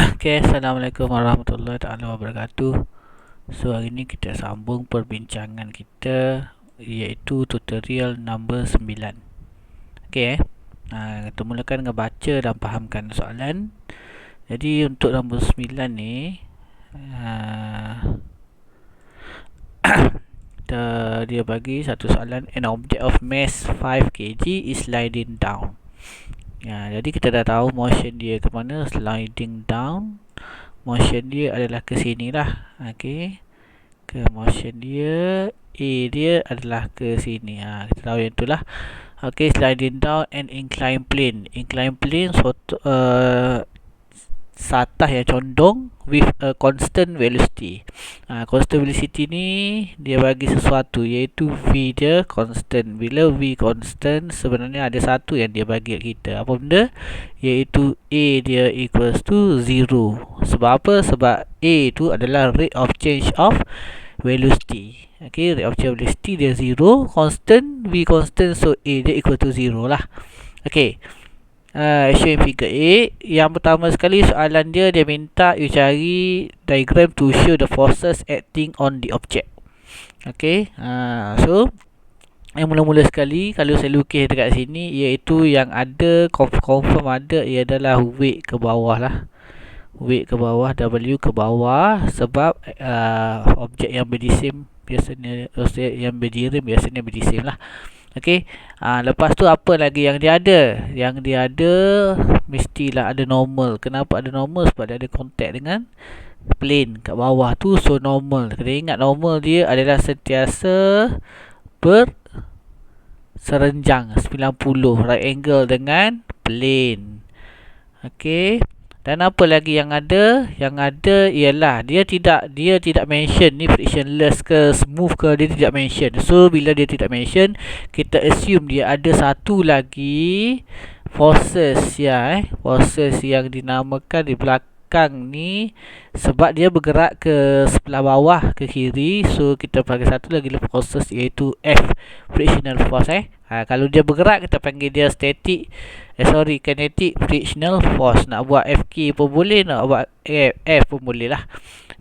Okay, Assalamualaikum warahmatullahi taala wabarakatuh. So hari ni kita sambung perbincangan kita, iaitu tutorial nombor 9. Okay kita mulakan dengan baca dan fahamkan soalan. Jadi untuk nombor 9 ni dia bagi satu soalan. An object of mass 5 kg is sliding down. Jadi kita dah tahu motion dia ke mana, sliding down. Motion dia adalah ke sini lah. Ke motion dia, A dia adalah ke sini. Kita tahu yang itulah. Sliding down an inclined plane. Inclined plane satah yang condong with a constant velocity. Constant velocity ni dia bagi sesuatu, iaitu V dia constant. Bila V constant, sebenarnya ada satu yang dia bagi kita. Apa benda? Iaitu A dia equals to 0. Sebab apa? Sebab A tu adalah rate of change of velocity. Rate of change of velocity dia 0, constant, V constant, so A dia equal to 0 lah. Show in figure A. Yang pertama sekali soalan dia minta you cari diagram to show the forces acting on the object. So yang mula-mula sekali, kalau saya lukis dekat sini, iaitu yang ada confirm ada, ia adalah weight ke bawah lah. Weight ke bawah, W ke bawah. Sebab objek yang berjisim biasanya, yang berjirim biasanya berjisim lah. Lepas tu apa lagi yang dia ada? Yang dia ada mestilah ada normal. Kenapa ada normal? Sebab dia ada contact dengan plane kat bawah tu. So normal, kena ingat normal dia adalah sentiasa berserenjang 90 right angle dengan plane. Dan apa lagi yang ada? Yang ada ialah dia tidak mention ni frictionless ke smooth ke, dia tidak mention. So bila dia tidak mention, kita assume dia ada satu lagi forces forces yang dinamakan di belakang ni, sebab dia bergerak ke sebelah bawah ke kiri. So kita panggil satu lagi forces, iaitu F, frictional force. Kalau dia bergerak, kita panggil dia kinetic frictional force. Nak buat FK pun boleh, nak buat F pun boleh lah.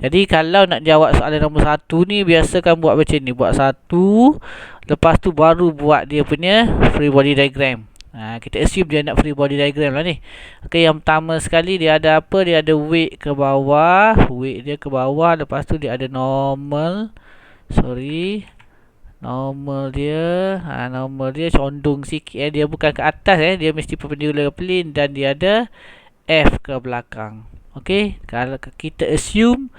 Jadi kalau nak jawab soalan nombor 1 ni, biasakan buat macam ni. Buat 1, lepas tu baru buat dia punya free body diagram. Kita assume dia nak free body diagram lah ni. Yang pertama sekali dia ada apa? Dia ada weight ke bawah. Weight dia ke bawah. Lepas tu dia ada normal. Normal dia condong sikit. Dia bukan ke atas, dia mesti perpendicular ke plane. Dan dia ada F ke belakang. Kalau kita assume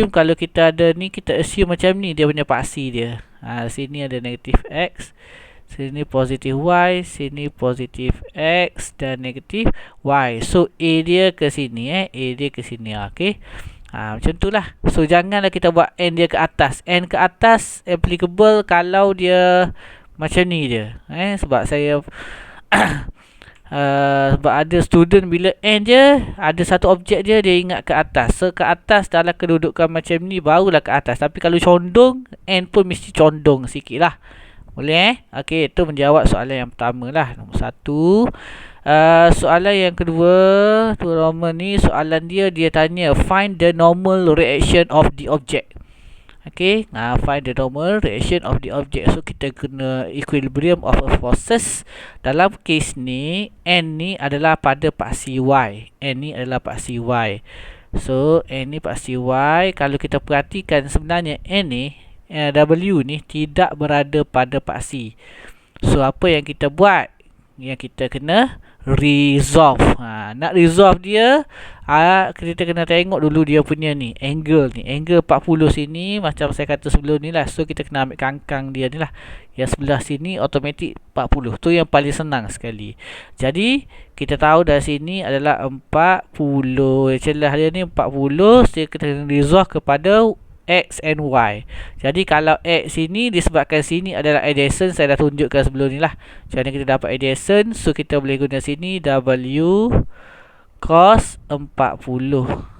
kalau kita ada ni, kita assume macam ni dia punya paksi dia. Sini ada negatif X, sini positif Y, sini positif X dan negatif Y. So A dia ke sini, A dia ke sini. Macam tu lah. So janganlah kita buat N dia ke atas. N ke atas applicable kalau dia macam ni dia. Sebab saya sebab ada student bila N dia ada satu objek dia ingat ke atas. So ke atas dalam kedudukan macam ni barulah ke atas. Tapi kalau condong, N pun mesti condong sikit lah. Boleh itu menjawab soalan yang pertama lah, nombor 1. Soalan yang kedua tu normal ni, soalan dia tanya find the normal reaction of the object. Find the normal reaction of the object. So kita guna equilibrium of a forces. Dalam kes ni, N ni adalah pada paksi Y. N ni adalah paksi Y. So N ni paksi Y. Kalau kita perhatikan, sebenarnya N ni, W ni tidak berada pada paksi. So apa yang kita buat? Yang kita kena resolve. Nak resolve dia, kita kena tengok dulu dia punya ni angle 40 sini, macam saya kata sebelum ni lah. So kita kena ambil kangkang dia ni lah, yang sebelah sini automatic 40. Tu yang paling senang sekali. Jadi kita tahu dari sini adalah 40, celah dia ni 40. So kita kena resolve kepada X and Y. Jadi kalau X sini disebabkan sini adalah adjacent, saya dah tunjukkan sebelum ni lah macam mana kita dapat adjacent. So kita boleh guna sini W cos 40,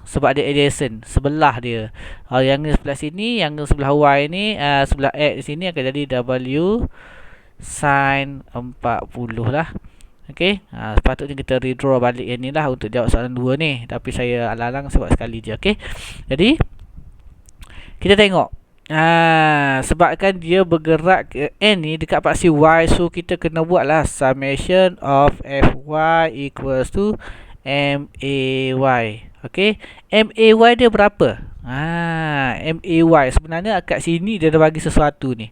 sebab dia adjacent, sebelah dia. Yang sebelah sini, yang sebelah Y ni, sebelah X sini akan jadi W sin 40 lah. Okey, sepatutnya kita redraw balik yang ni lah untuk jawab soalan 2 ni. Tapi saya alang-alang sebab sekali je. Okey, jadi kita tengok. Sebabkan dia bergerak ke N ni dekat paksi Y, so kita kena buat lah summation of Fy equals to MAY. Okey, MAY dia berapa? MAY sebenarnya kat sini dia dah bagi sesuatu ni.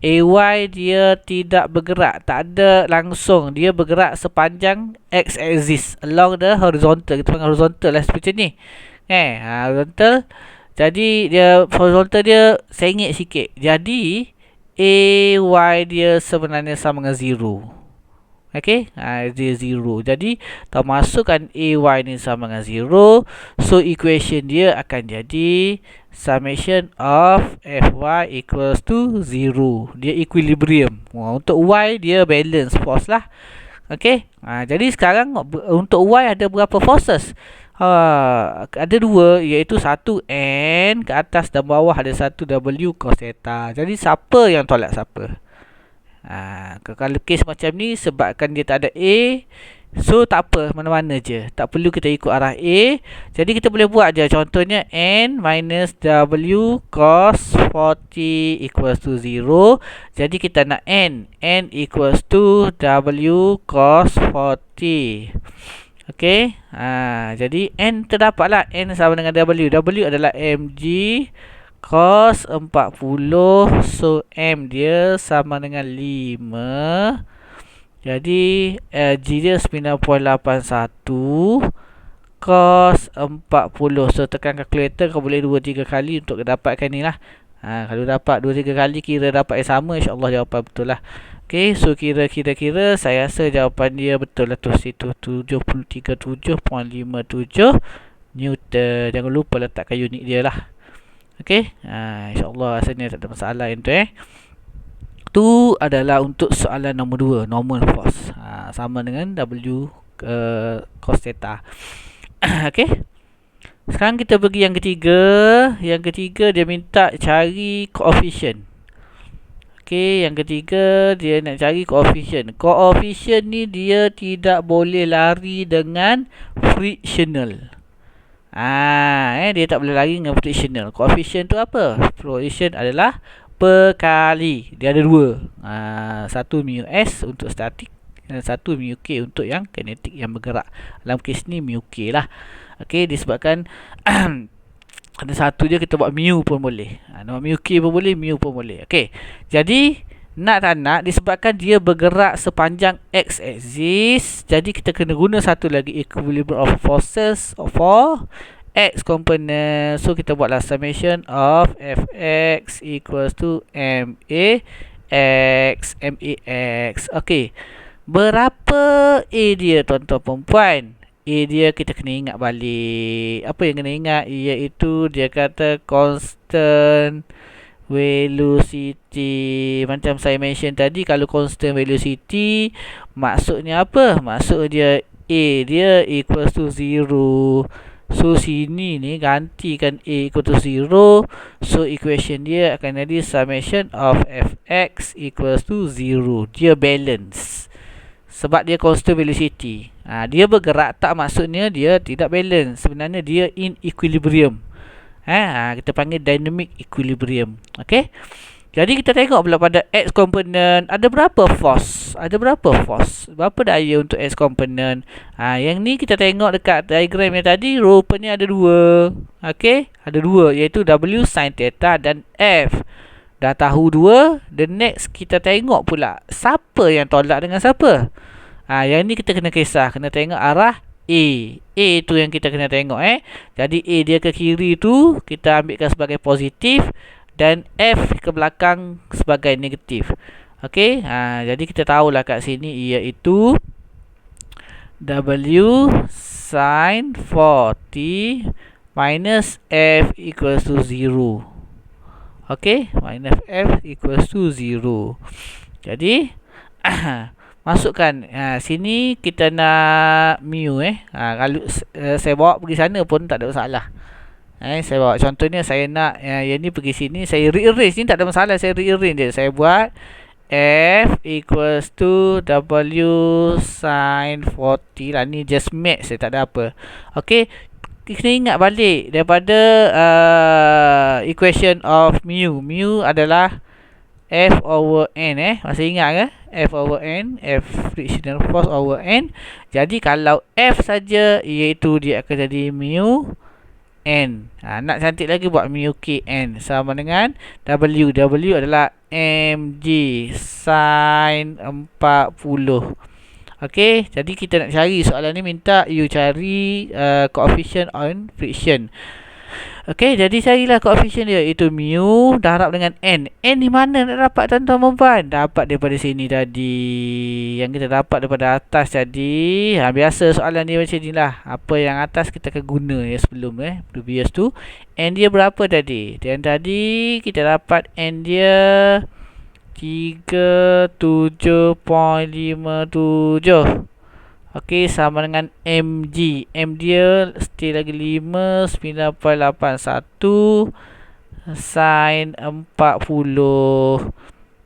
AY dia tidak bergerak, tak ada langsung, dia bergerak sepanjang X axis along the horizontal. Kita panggil horizontal lah seperti ni. Horizontal. Jadi dia horizontal dia sengit sikit. Jadi AY dia sebenarnya sama dengan 0. Okey, dia 0. Jadi termasukkan AY ni sama dengan 0. So equation dia akan jadi summation of Fy equals to 0. Dia equilibrium. Untuk Y dia balance force lah. Okey, jadi sekarang untuk Y ada berapa forces? Ada 2, iaitu 1 N ke atas dan bawah, ada 1 W cos theta. Jadi siapa yang tolak siapa? Kalau kes macam ni, sebabkan dia tak ada A, so tak apa, mana-mana je, tak perlu kita ikut arah A. Jadi kita boleh buat je. Contohnya N minus W cos 40 equals to 0. Jadi kita nak N equals to W cos 40. Okey, jadi N terdapatlah. N sama dengan W. W adalah mg cos 40. So M dia sama dengan 5. Jadi G dia 9.81 cos 40. So tekan kalkulator, kau boleh 2-3 kali untuk dapatkan ni lah. Kalau dapat 2-3 kali, kira dapat yang sama, insyaAllah jawapan betul lah. Okey, so kira saya rasa jawapan dia betul lah tu. Situ 73.57 Newton. Jangan lupa letakkan unit dia lah. Okey, insyaAllah rasanya tak ada masalah yang tu. Tu adalah untuk soalan nombor 2, normal force. Sama dengan W cos theta. Okey, sekarang kita pergi yang ketiga. Yang ketiga dia minta cari coefficient. Okey, yang ketiga dia nak cari coefficient. Coefficient ni dia tidak boleh lari dengan frictional. Dia tak boleh lari dengan frictional. Coefficient tu apa? Coefficient adalah perkali. Dia ada 2. Satu mu S untuk statik dan satu mu K untuk yang kinetik, yang bergerak. Dalam kes ni mu K lah. Okey, disebabkan ada satu je, kita buat mu pun boleh. Nama mu K pun boleh, mu pun boleh. Okey, jadi nak tak nak, disebabkan dia bergerak sepanjang X axis, jadi kita kena guna satu lagi equilibrium of forces for X component. So kita buatlah summation of Fx equals to MAX. Okey, berapa A dia tuan-tuan perempuan? A dia kita kena ingat balik. Apa yang kena ingat? Iaitu dia kata constant velocity. Macam saya mention tadi, kalau constant velocity maksudnya apa? Maksud dia A dia equals to 0. So sini ni gantikan A equal to 0. So equation dia akan jadi summation of Fx equals to 0. Dia balance sebab dia constant velocity. Dia bergerak tak maksudnya dia tidak balance. Sebenarnya dia in equilibrium. Kita panggil dynamic equilibrium. Okey, jadi kita tengok pula pada X component ada berapa force? Berapa daya untuk X component? Yang ni kita tengok dekat diagram yang tadi, rupanya ada 2. Okey, ada 2, iaitu W sin theta dan F. Dah tahu 2, the next kita tengok pula siapa yang tolak dengan siapa. Yang ni kita kena kisah, kena tengok arah A. A tu yang kita kena tengok. Jadi A dia ke kiri tu kita ambilkan sebagai positif dan F ke belakang sebagai negatif. Okey, jadi kita tahulah kat sini iaitu W sin 40 minus F equals to 0. Okey, minus F equals to 0. Jadi masukkan sini kita nak mu. Kalau saya bawa pergi sana pun tak ada masalah. Saya bawa contohnya, saya nak yang ni pergi sini, saya rearrange ni tak ada masalah, saya rearrange je. Saya buat F equals to W sin 40 lah. Ni just math, saya tak ada apa. Okay, kita ingat balik daripada equation of mu. Mu adalah F over N. Masih ingat ke? F over N, F frictional force over N. Jadi kalau F saja, iaitu dia akan jadi mu N. Nak cantik lagi buat mu Kn sama dengan W. W adalah mg sin 40. Okey, jadi kita nak cari soalan ni minta you cari coefficient on friction. Okey, jadi carilah coefficient dia, itu mu darab dengan n. N di mana nak dapat tuan-tuan dan puan? Dapat daripada sini tadi. Yang kita dapat daripada atas tadi. Biasa soalan dia macam ni lah. Apa yang atas kita akan guna ya sebelum previous tu. N dia berapa tadi? Dan tadi kita dapat N dia 37.57. Okey, sama dengan mg. M dia still lagi 5.981 sin 40.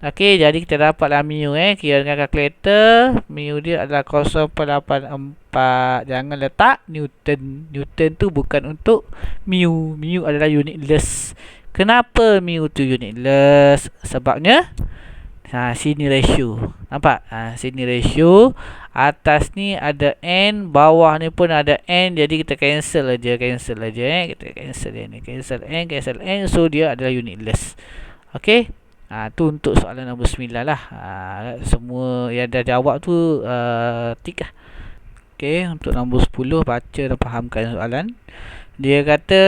Okey, jadi kita dapatlah mu kira dengan kalkulator. Mu dia adalah 0.84. Jangan letak Newton. Newton tu bukan untuk mu. Mu adalah unitless. Kenapa mu tu unitless? Sebabnya sini ratio. Nampak? Sini ratio. Atas ni ada N, bawah ni pun ada N. Jadi kita cancel aja. Kita cancel ni. Cancel N. So dia adalah unitless. Okey. Tu untuk soalan nombor 9 lah. Semua yang dah jawab tu tik lah. Okey, untuk nombor 10 baca dan fahamkan soalan. Dia kata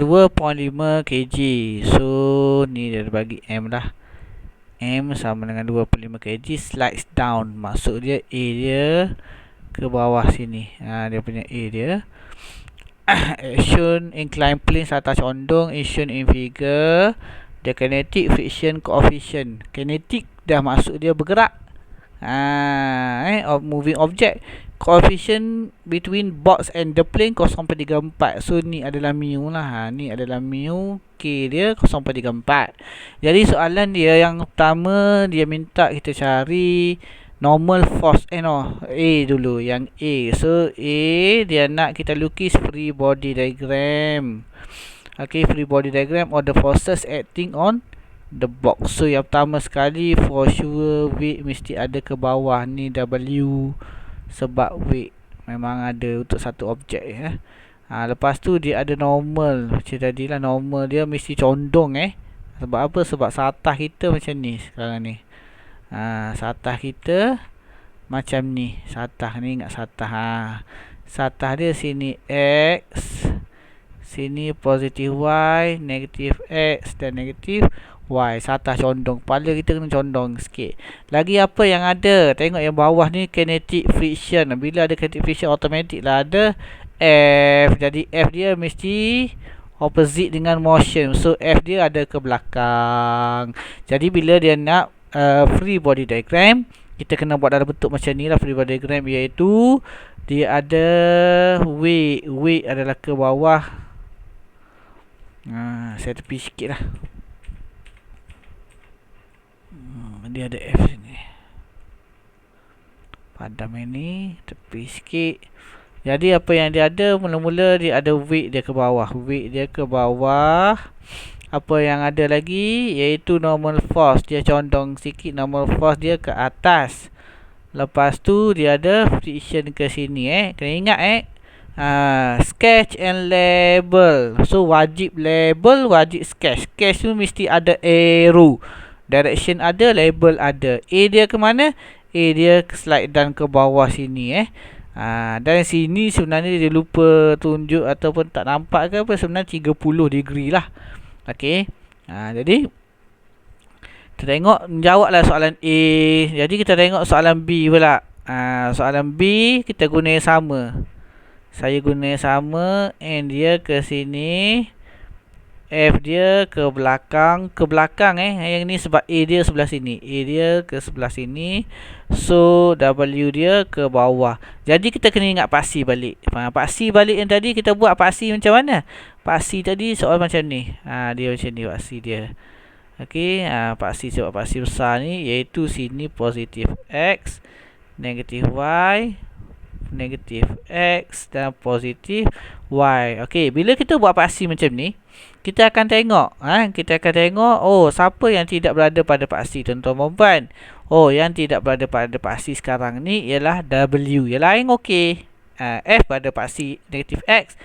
2.5 kg. So ni dia bagi M lah. M sama dengan 25 kg slides down. Maksud dia A dia ke bawah sini. Dia punya A dia. Shown inclined plane atas condong. Is shown in figure. The kinetic friction coefficient. Kinetic dah maksud dia bergerak. Of moving object. Coefficient between box and the plane 0.34. So ni adalah mu lah. Ni adalah mu. K dia 0.34. Jadi soalan dia yang pertama, dia minta kita cari normal force A dulu. Yang A. So A dia nak kita lukis free body diagram. Okay, free body diagram of the forces acting on the box. So yang pertama sekali, for sure weight mesti ada ke bawah ni W. Sebab weight memang ada untuk satu objek lepas tu dia ada normal. Macam tadi lah, normal dia mesti condong Sebab apa? Sebab satah kita macam ni sekarang ni. Satah kita macam ni. Satah ni, ingat satah. Satah dia sini X, sini positif Y, negatif X dan negatif Y. Satah condong. Kepala kita kena condong sikit. Lagi apa yang ada? Tengok yang bawah ni, kinetic friction. Bila ada kinetic friction, automatic lah ada F. Jadi F dia mesti opposite dengan motion. So F dia ada ke belakang. Jadi bila dia nak free body diagram, kita kena buat dalam bentuk macam ni lah free body diagram, iaitu dia ada weight. Weight adalah ke bawah. Saya tepi sikit lah. Dia ada F sini. Padam ini, tepi sikit. Jadi apa yang dia ada, mula-mula dia ada weight dia ke bawah. Weight dia ke bawah. Apa yang ada lagi, iaitu normal force. Dia condong sikit, normal force dia ke atas. Lepas tu dia ada friction ke sini Kena ingat sketch and label. So wajib label, wajib sketch. Sketch tu mesti ada arrow. Direction ada, label ada. A dia ke mana? A dia slide down ke bawah sini dan sini sebenarnya dia lupa tunjuk ataupun tak nampak ke apa, sebenarnya 30 degree lah. Okey. Jadi kita tengok, jawablah soalan A. Jadi kita tengok soalan B pula. Soalan B kita guna yang sama. Saya guna yang sama. And dia ke sini, F dia ke belakang. Ke belakang yang ni sebab A dia sebelah sini. A dia ke sebelah sini. So W dia ke bawah. Jadi kita kena ingat paksi balik. Paksi balik yang tadi kita buat paksi macam mana? Paksi tadi soal macam ni. Dia macam ni paksi dia. Okey, paksi sebab paksi besar ni iaitu sini positif X, negatif Y, negatif X dan positif Y. Okey, bila kita buat paksi macam ni, kita akan tengok, oh, siapa yang tidak berada pada paksi, tuan-tuan dan puan. Oh, yang tidak berada pada paksi sekarang ni ialah W. Yang lain okey. F pada paksi negatif X,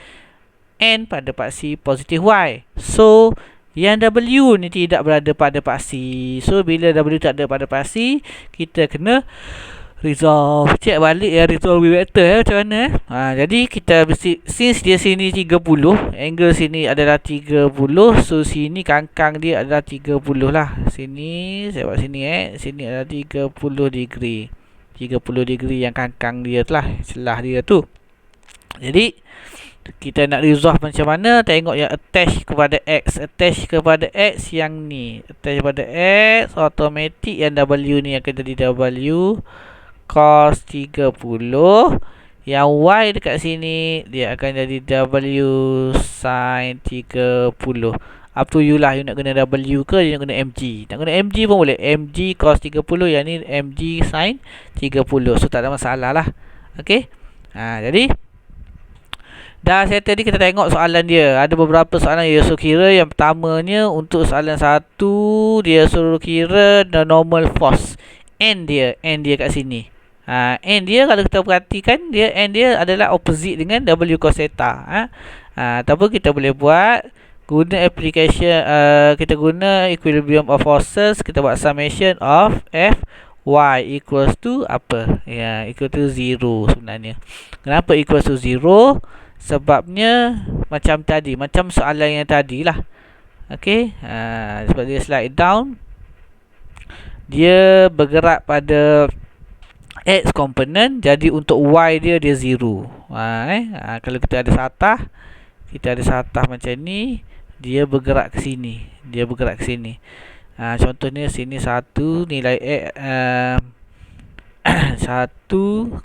N pada paksi positif Y. So, yang W ni tidak berada pada paksi. So, bila W tak ada pada paksi, kita kena resolve, check balik yang resolve vector macam mana. Jadi kita mesti, since dia sini 30, angle sini adalah 30, so sini kangkang dia adalah 30 lah. Sini saya buat sini sini adalah 30 degree. 30 degree yang kangkang dia lah, celah dia tu. Jadi kita nak resolve macam mana, tengok yang attach kepada X. Attach kepada X yang ni, attach kepada X, automatic yang W ni akan jadi W cos 30. Yang Y dekat sini dia akan jadi W sin 30. Up to you lah, you nak guna W ke you nak guna MG. Nak guna MG pun boleh, MG cos 30, yang ni MG sin 30. So tak ada masalah lah. Okay, jadi dah settle tadi, kita tengok soalan dia. Ada beberapa soalan dia suruh kira. Yang pertamanya untuk soalan 1, dia suruh kira the normal force. N dia kat sini. N dia kalau kita perhatikan, N dia adalah opposite dengan W cos theta. Ataupun kita boleh buat guna application, kita guna equilibrium of forces, kita buat summation of F Y equals to apa? Equal to 0 sebenarnya. Kenapa equals to 0? Sebabnya macam tadi, macam soalan yang tadi lah. Okay, sebab dia slide down, dia bergerak pada X component, jadi untuk Y dia 0. Kalau kita ada satah, macam ni, dia bergerak ke sini. Contohnya sini 1 nilai X 1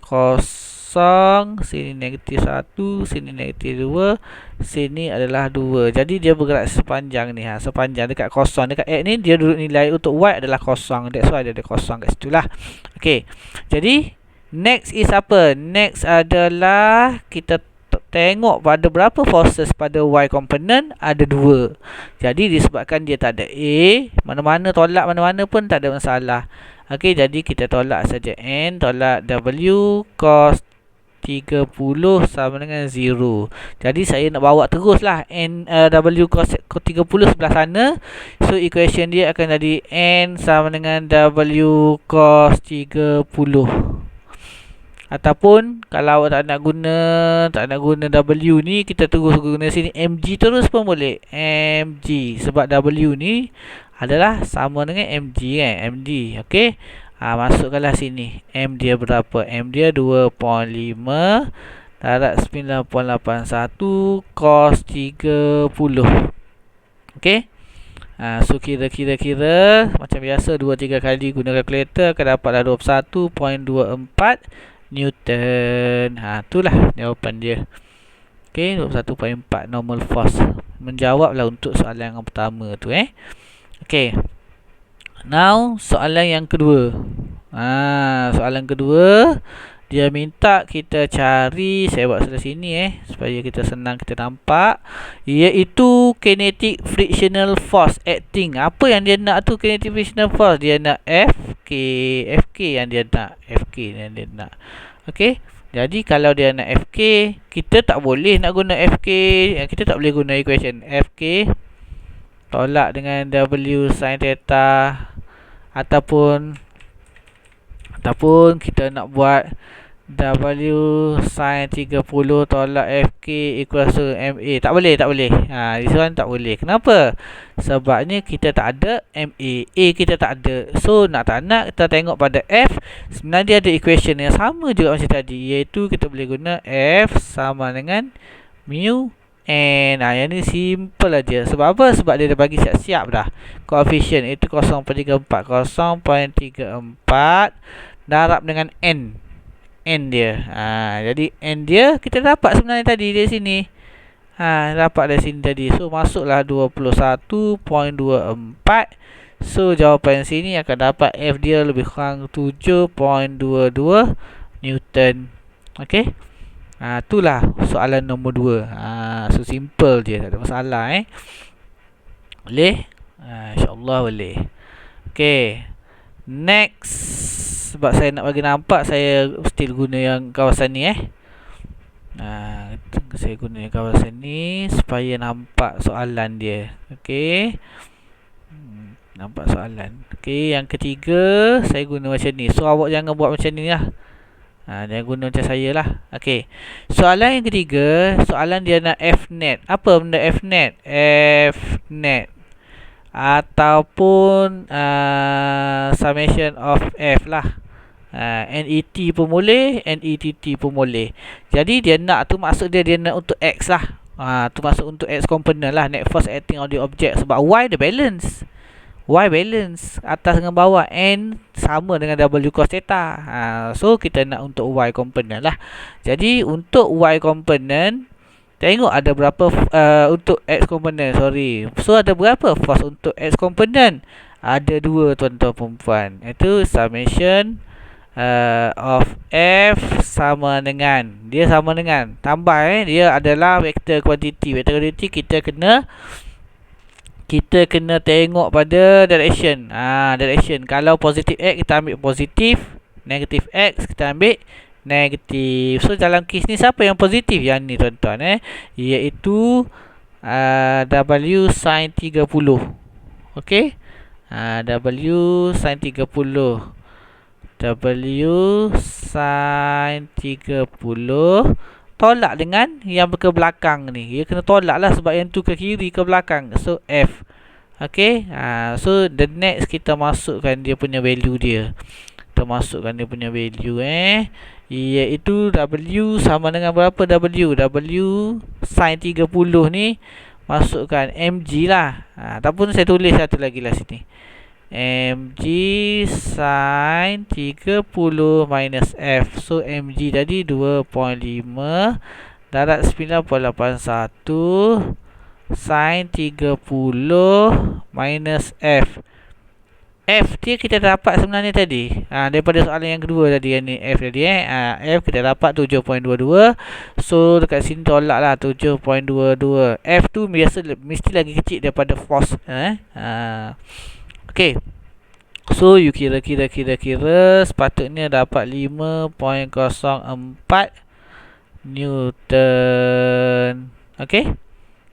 kosong, sini negatif 1, sini negatif 2, sini adalah 2. Jadi dia bergerak sepanjang ni, sepanjang dekat kosong. Dekat X ni dia duduk nilai untuk Y adalah kosong. That's why dia ada kosong kat situ lah. Okay, jadi next is apa? Next adalah kita tengok pada berapa forces pada Y component. Ada 2. Jadi disebabkan dia tak ada A, mana-mana tolak mana-mana pun tak ada masalah. Okay, jadi kita tolak saja N, tolak W cos 30 sama dengan 0. Jadi saya nak bawa terus lah N, W cos 30 sebelah sana. So equation dia akan jadi N sama dengan W cos 30. Ataupun kalau tak nak guna W ni, kita terus guna sini MG terus pun boleh. MG sebab W ni adalah sama dengan MG MG. Okey. Masukkanlah sini. M dia berapa? M dia 2.5 darab 9.81 cos 30. Okey. So kira macam biasa 2-3 kali guna kalkulator akan dapatlah 21.24 Newton. Itulah jawapan dia. Okey, 21.4 normal force. Menjawablah untuk soalan yang pertama tu Okey. Now soalan yang kedua. Soalan kedua, dia minta kita cari, saya buat sebelah sini supaya kita senang kita nampak, iaitu kinetic frictional force acting. Apa yang dia nak tu kinetic frictional force? Dia nak FK yang dia nak. Okey. Jadi kalau dia nak FK, kita tak boleh nak guna FK, kita tak boleh guna equation FK tolak dengan W sin theta, ataupun kita nak buat W sin 30 tolak FK equals to MA. Tak boleh. This one tak boleh. Kenapa? Sebabnya kita tak ada MA. A kita tak ada. So nak tak nak kita tengok pada F. Sebenarnya ada equation yang sama juga macam tadi, iaitu kita boleh guna F sama dengan mu N. Yang ni simple aja. Sebab apa? Sebab dia dah bagi siap-siap dah. Coefficient itu 0.34 darab dengan N dia. Jadi N dia kita dapat sebenarnya tadi dari sini. Dapat dari sini tadi. So masuklah 21.24 So jawapan sini akan dapat F dia lebih kurang 7.22 Newton. Okey. Itulah soalan nombor 2. So simple je, tak ada masalah Boleh? InsyaAllah boleh. Okey. Next, sebab saya nak bagi nampak, saya still guna yang kawasan ni saya guna yang kawasan ni supaya nampak soalan dia. Okey. Nampak soalan. Okey, yang ketiga saya guna macam ni. So awak jangan buat macam ni lah. Jangan guna macam saya lah. Okey. Soalan yang ketiga, soalan dia nak Fnet. Apa benda Fnet? Fnet ataupun summation of F lah. NET pun boleh, NETT pun boleh. Jadi dia nak tu maksud dia nak untuk X lah. Tu maksud untuk X component lah, net force acting on the object. Sebab Y dia balance. Y balance atas dengan bawah, N sama dengan W cos theta. So kita nak untuk Y component lah. Jadi untuk Y component, tengok ada berapa untuk X component, sorry. So ada berapa force untuk X component? Ada 2 tuan-tuan perempuan. Itu summation of F sama dengan, dia sama dengan tambah dia adalah vector quantity. Vector quantity kita kena tengok pada direction. Direction. Kalau positif X kita ambil positif, negatif X kita ambil negatif. So dalam kes ni siapa yang positif? Yang ni tuan-tuan iaitu W sin 30. Okey. W sin 30. W sin 30 tolak dengan yang ke belakang ni. Dia kena tolak lah sebab yang tu ke kiri ke belakang. So F. Okay. So the next kita masukkan dia punya value dia. Kita masukkan dia punya value iaitu W sama dengan berapa W? W sin 30 ni masukkan mg lah. Ataupun saya tulis satu lagi lah sini. mg sin 30 minus F. So mg tadi 2.5 darat 9.81 sin 30 minus F. F dia kita dapat sebenarnya tadi daripada soalan yang kedua tadi, yang ni F tadi F kita dapat 7.22. So dekat sini tolak lah 7.22. F tu mesti lagi kecil daripada force. Okay. So you kira sepatutnya dapat 5.04 Newton. Okay.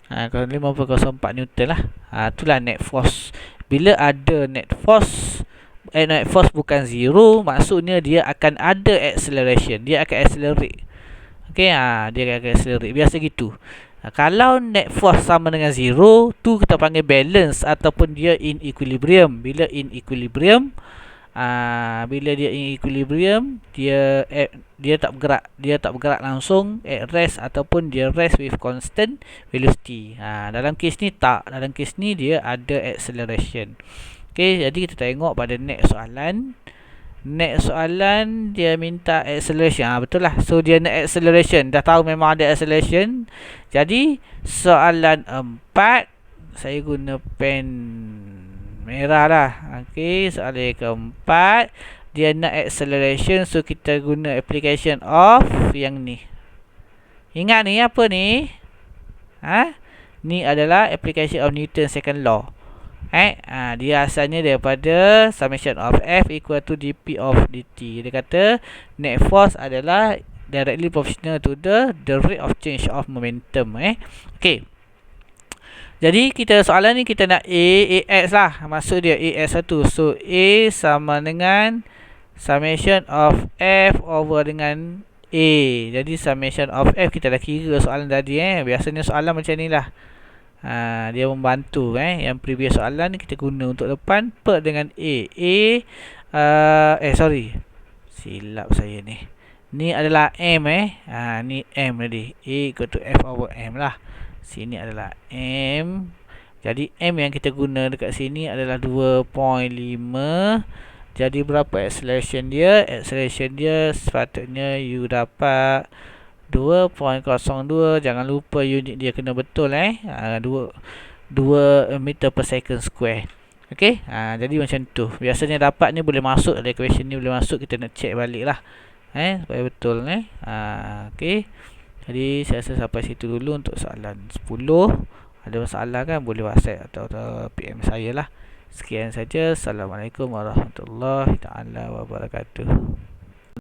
Kalau 5.04 Newton lah. Itulah net force. Bila ada net force bukan zero, maksudnya dia akan ada acceleration. Dia akan accelerate. Okay. Dia akan accelerate. Biasa gitu. Kalau net force sama dengan zero, tu kita panggil balance ataupun dia in equilibrium. Bila in equilibrium, bila dia in equilibrium, dia tak bergerak langsung at rest ataupun dia rest with constant velocity. Dalam kes ni tak. Dalam kes ni dia ada acceleration. Okay, jadi kita tengok pada next soalan. Next soalan dia minta acceleration. Betul lah. So dia nak acceleration. Dah tahu memang ada acceleration. Jadi soalan 4 saya guna pen merah lah. Okey, soalan yang keempat dia nak acceleration. So kita guna application of yang ni. Ingat ni apa ni? Ni adalah application of Newton second law. Dia asalnya daripada summation of F equal to dp of dt. Dia kata net force adalah directly proportional to the rate of change of momentum. Okay. Jadi kita soalan ni kita nak AX lah. Maksud dia AX1. So A sama dengan summation of F over dengan A. Jadi summation of F kita dah kira soalan tadi. Biasanya soalan macam ni lah. Dia membantu yang previous soalan ni kita guna untuk depan per dengan A. Sorry, silap saya ni. Ni adalah M ni M tadi. A equal to F over M lah. Sini adalah M. Jadi M yang kita guna dekat sini adalah 2.5. Jadi berapa acceleration dia? Acceleration dia sepatutnya you dapat 2.02. Jangan lupa unit dia kena betul 2 meter per second square. Okey, jadi macam tu. Biasanya dapat ni boleh masuk, ada question ni boleh masuk, kita nak check balik lah. Supaya betul okey. Jadi saya rasa sampai situ dulu untuk soalan 10. Ada masalah kan boleh WhatsApp atau PM saya lah. Sekian saja. Assalamualaikum warahmatullahi taala wabarakatuh.